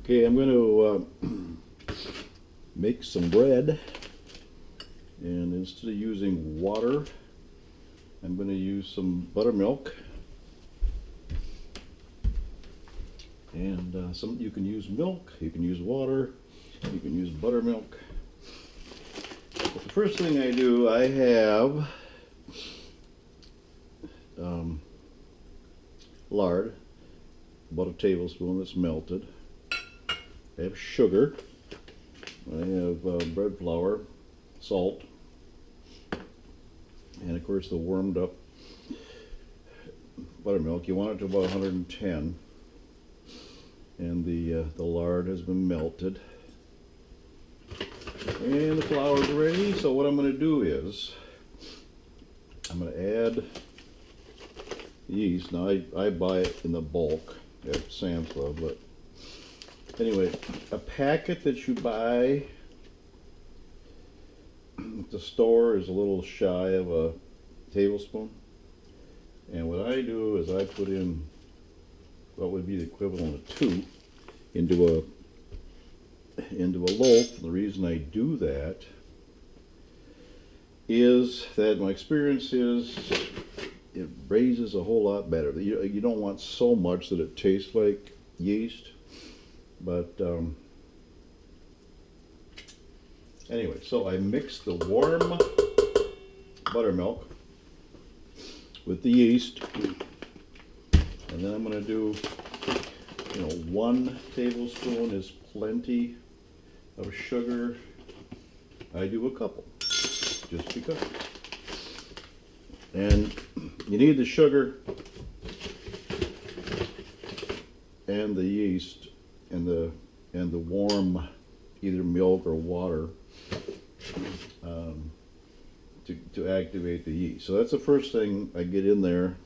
Okay, I'm going to make some bread, and instead of using water, I'm going to use some buttermilk, and you can use milk, you can use water, you can use buttermilk. But the first thing I do, I have lard, about a tablespoon that's melted. I have sugar, I have bread flour, salt, and of course the warmed up buttermilk. You want it to about 110, and the lard has been melted, and the flour is ready. So what I'm going to do is I'm going to add yeast. Now I buy it in the bulk at Sam's Club, but anyway, a packet that you buy at the store is a little shy of a tablespoon. And what I do is I put in what would be the equivalent of 2 into a loaf. The reason I do that is that my experience is it raises a whole lot better. You don't want so much that it tastes like yeast, but anyway, so I mix the warm buttermilk with the yeast, and then I'm going to do, 1 tablespoon is plenty of sugar. I do a couple, just because. And you need the sugar and the yeast and the warm either milk or water to activate the yeast. So that's the first thing I get in there.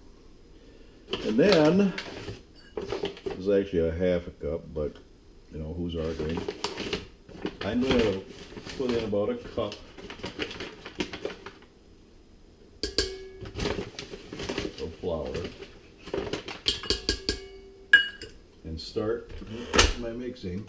And then this is actually a half a cup, but who's arguing? I'm going to put in about a cup of flour and start my mixing.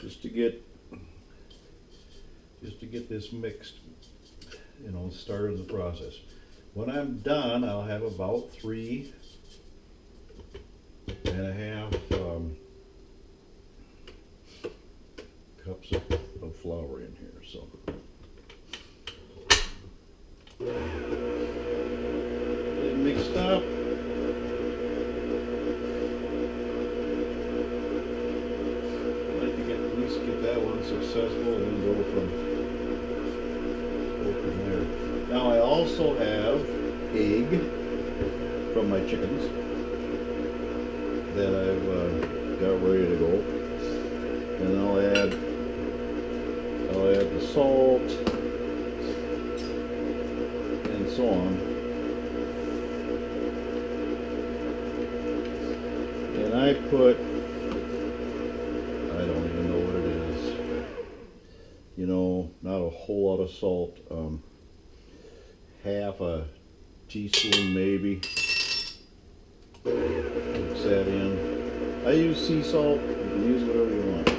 Just to get this mixed, start of the process. When I'm done, I'll have about 3.5 cups of flour in here. So get it mixed up. Get that one successful, and then go from there. Now I also have egg from my chickens that I've got ready to go, and I'll add the salt and so on, and I put, not a whole lot of salt, half a teaspoon maybe. Mix that in. I use sea salt, you can use whatever you want.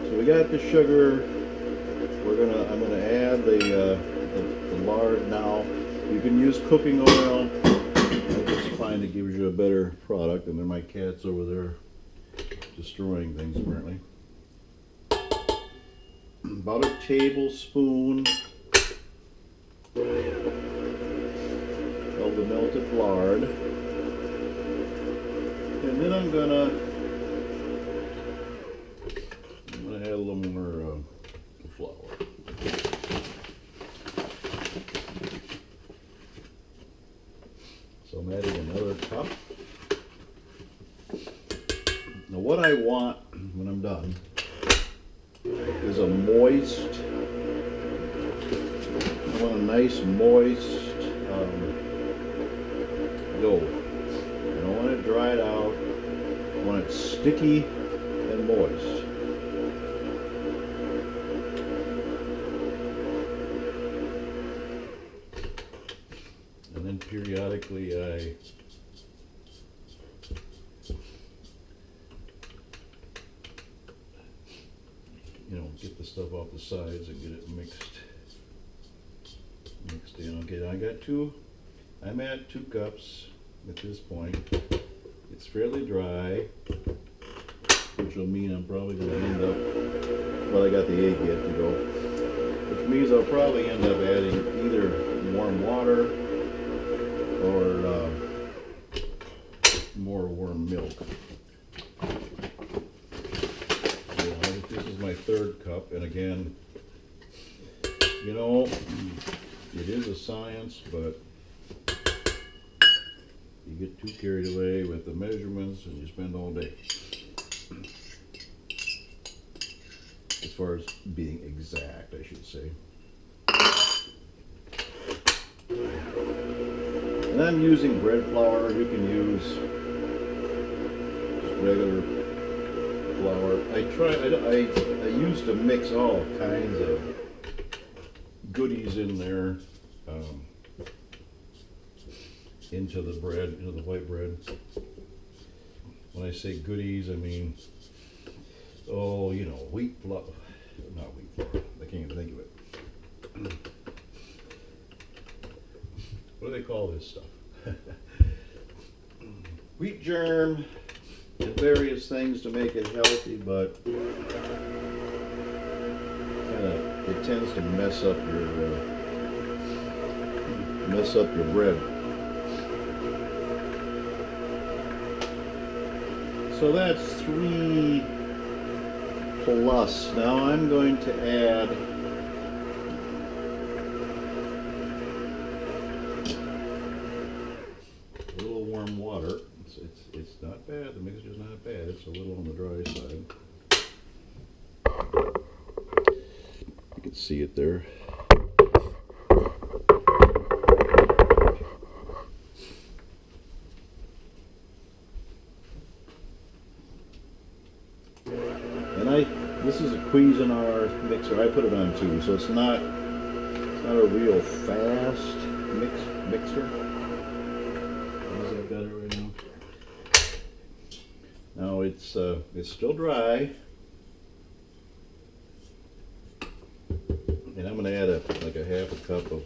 So we got the sugar, I'm gonna add the lard now. You can use cooking oil, I just find it gives you a better product, and then my cat's over there destroying things apparently. About a tablespoon of the melted lard, and then I'm gonna add a little more flour. So I'm adding another cup. Now what I want when I'm done is a moist, I want a nice moist dough. I don't want it dried out. I want it sticky and moist. And then periodically I get the stuff off the sides and get it mixed in. Okay, I'm at 2 cups at this point. It's fairly dry, which will mean I'm probably going to end up, well, I got the egg yet to go, which means I'll probably end up adding either warm water or more warm milk. This is my 3rd cup, and again, it is a science, but you get too carried away with the measurements and you spend all day. As far as being exact, I should say. And I'm using bread flour. You can use just regular flour. I used to mix all kinds of goodies in there into the bread, into the white bread. When I say goodies, I mean, wheat flour, not wheat flour, I can't even think of it. What do they call this stuff? Wheat germ and various things to make it healthy, but it tends to mess up your bread. So that's 3 plus. Now I'm going to add a little warm water. It's not bad. The mixture's not bad. It's a little on the dry side. You can see it there. This is a Cuisinart mixer. I put it on 2, so it's not a real fast mixer. How's that better right now? Now it's still dry, and I'm going to add like a half a cup of.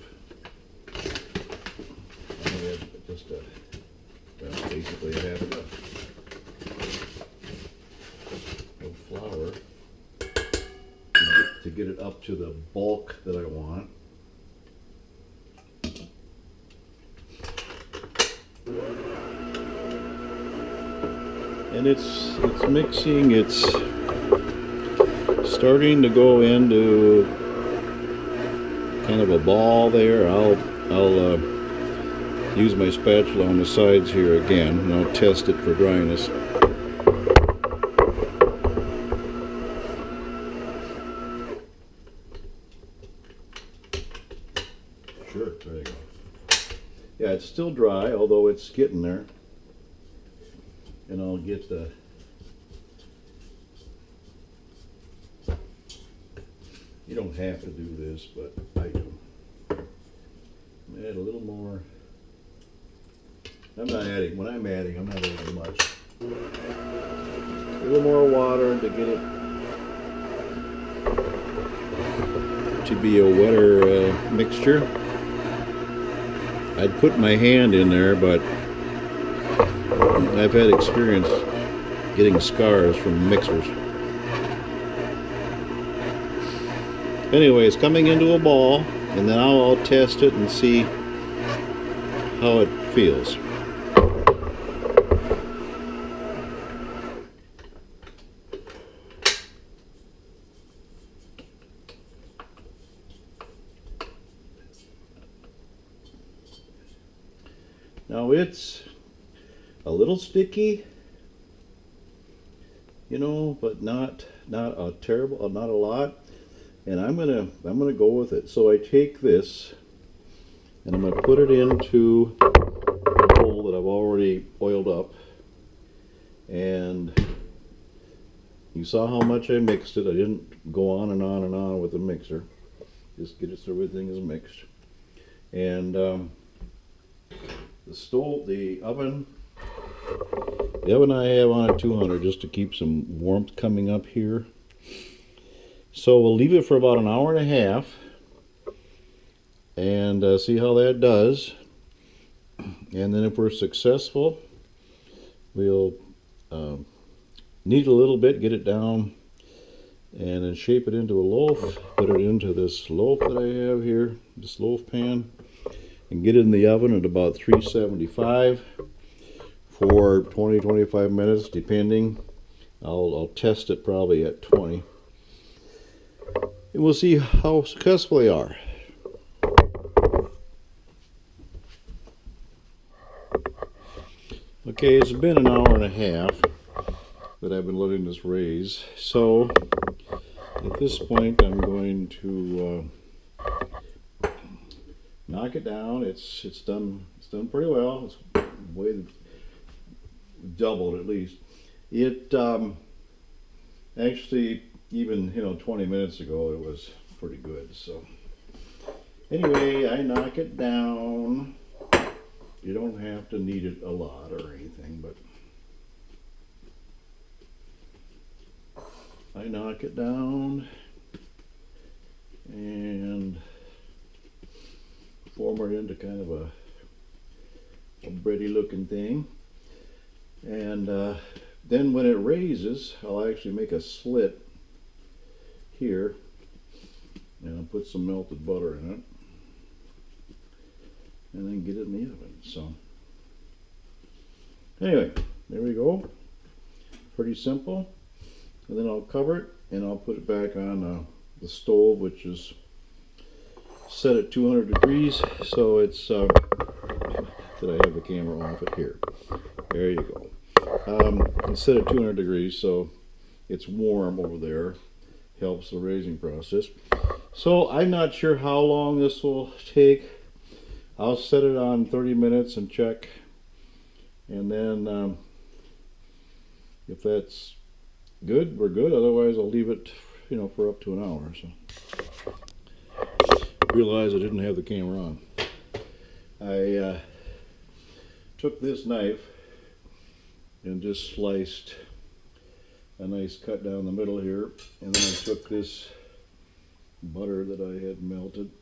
I'm going to add just basically a half a cup of flour to get it up to the bulk that I want. And it's mixing, it's starting to go into kind of a ball there. I'll use my spatula on the sides here again, and I'll test it for dryness. Sure, there you go. Yeah, it's still dry, although it's getting there. And I'll get the you don't have to do this, but I do. Add a little more. When I'm adding, I'm not adding much. A little more water to get it to be a wetter mixture. I'd put my hand in there, but I've had experience getting scars from mixers. Anyway, it's coming into a ball, and then I'll test it and see how it feels. Now it's a little sticky, but not a terrible, not a lot. And I'm gonna go with it. So I take this and I'm going to put it into a bowl that I've already oiled up. And you saw how much I mixed it. I didn't go on and on and on with the mixer. Just get it so everything is mixed. And the oven I have on at 200 just to keep some warmth coming up here. So we'll leave it for about an hour and a half and see how that does. And then if we're successful, we'll knead a little bit, get it down, and then shape it into a loaf. Put it into this loaf that I have here, this loaf pan, and get it in the oven at about 375 for 20-25 minutes, depending. I'll test it probably at 20. And we'll see how successful they are. Okay, it's been an hour and a half that I've been letting this raise. So at this point I'm going to knock it down. It's done pretty well. It's way doubled at least. It actually, even 20 minutes ago, it was pretty good. So anyway, I knock it down. You don't have to knead it a lot or anything, but I knock it down and form it into kind of a bready looking thing. And then when it raises, I'll actually make a slit here, and I'll put some melted butter in it, and then get it in the oven. So anyway, there we go. Pretty simple. And then I'll cover it, and I'll put it back on the stove, which is set at 200 degrees. So it's did I have the camera off it here? There you go. It's set at 200 degrees, so it's warm over there. Helps the raising process. So I'm not sure how long this will take. I'll set it on 30 minutes and check, and then if that's good, we're good. Otherwise I'll leave it for up to an hour. So realized I didn't have the camera on. I took this knife and just sliced a nice cut down the middle here, and then I took this butter that I had melted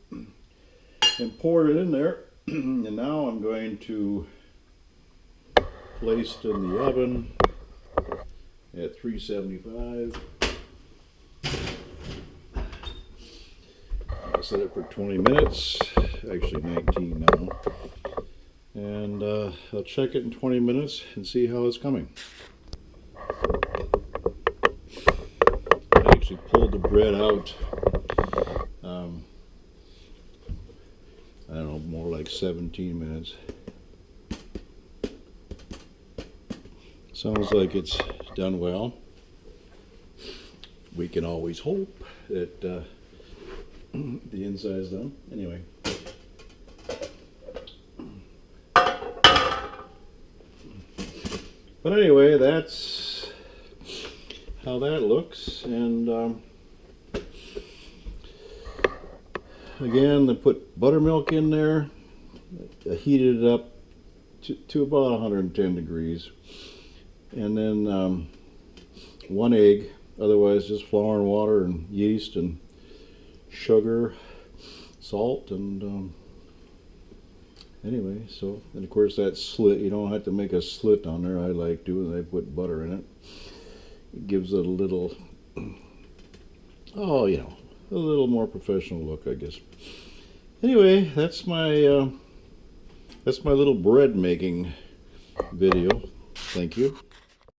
and poured it in there. And now I'm going to place it in the oven at 375. I'll set it for 20 minutes, actually 19 now. And I'll check it in 20 minutes and see how it's coming. I actually pulled the bread out, I don't know, more like 17 minutes. Sounds like it's done well. We can always hope that the inside is done. Anyway. But anyway, that's how that looks. And again, I put buttermilk in there. I heated it up to about 110 degrees. And then 1 egg, otherwise just flour and water and yeast and sugar, salt, and anyway, so, and of course that slit, you don't have to make a slit on there. I like doing it. I put butter in it. It gives it a little, a little more professional look, I guess. Anyway, that's my little bread making video. Thank you.